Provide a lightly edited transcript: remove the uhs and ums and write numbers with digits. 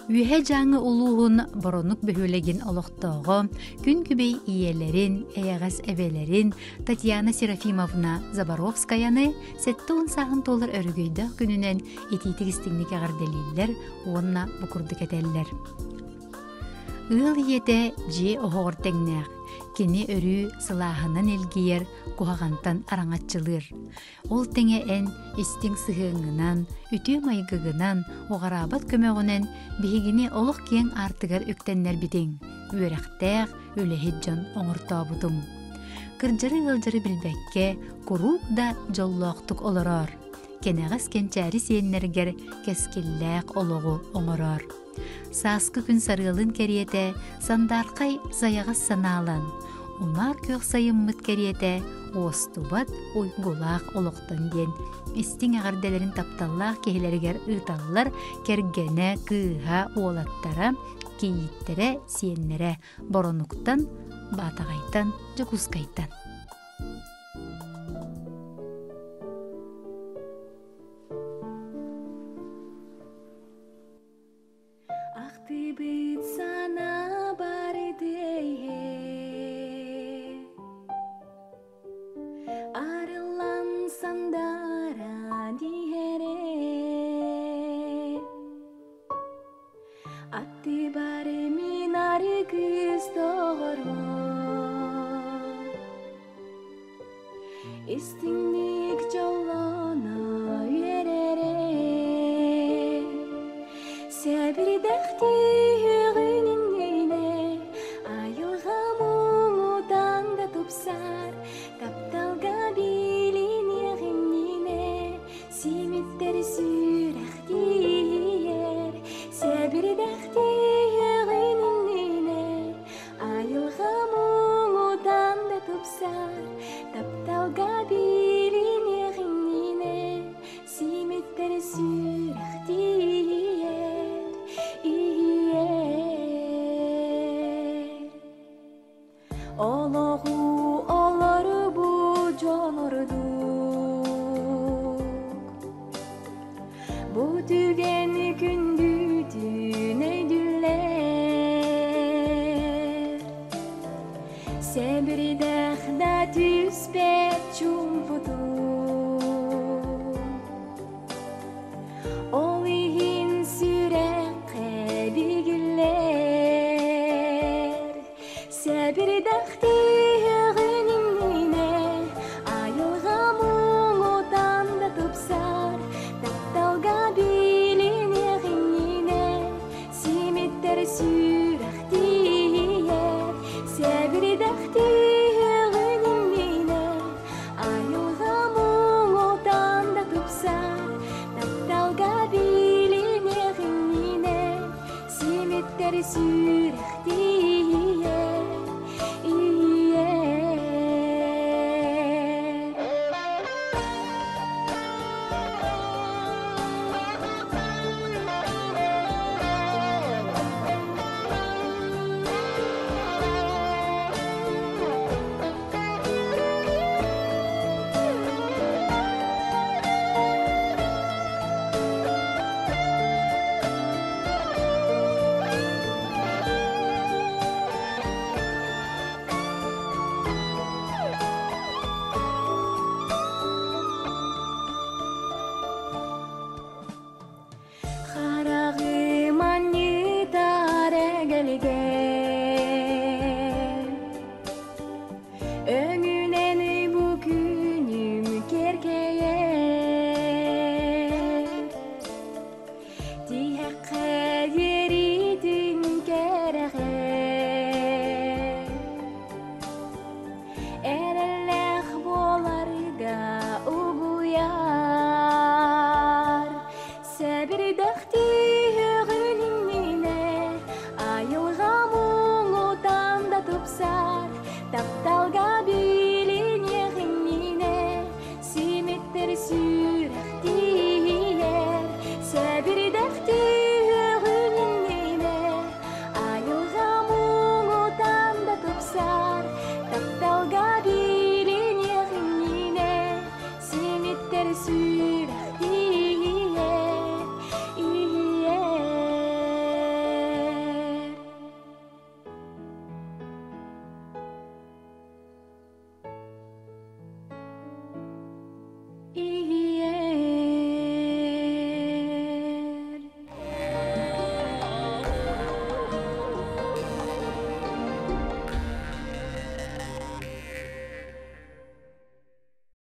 Үйе жаңы улуғын боронук бөхөлеген олықтоғы, күн күбей иелерин, эягас эбелерин Татьяна Серафимовна Заборовскаяны сәтті сағын толыр өргөйді күнінен етейтігістігінік ағарделелер, онна бұқырды кәтелілер. Ыл ете же оғыр тәңнәқ, кені өрі сылағынан елгейер, куағантан араңатчылыр. Ол тәңе ән істің сығыңынан, үті майгығынан, оғарабат көмеғінен бігіне олық кен артығар өктенлер бітің. Өрәқтәқ, өліхеджан оңырта бұдың. Кыржыры-ғылжыры білбәкке, құруқ да жоллоқтық олырар. Кенағыз кенчәрі сиеннергер кәскелләқ олығы оңырар. Саскы күн сарылын кәриеті, сандарқай заяғыз саналан. Умар көк сайыммыт кәриеті, остубат ойгулақ олықтан ден. Истің ағарделерін тапталлақ кехілергер ұталылар кәргені кыға олаттара, кейіттері сиеннері боронуктан, батағайтан, жүкускайтан. Ақтыбыт сана бар идее, арылан сандара диере, атты бары минары кыз тоғыру, истиндик жоллана үйерере, сәбір дәхті үгініне, айылға мұңудан да топсар, тапталға білін егініне, симеттер сүрәқті ер, сәбір дәхті үгініне, айылға мұңудан да топсар, тапталға білін егініне, симеттер сүрәқті ер. Oloğu oları bu canorduk, bu tügen kündü tüneydüller, sebri dağda tüspet çumpudu, olihin sürekli bilgiler, sebri dağda Sü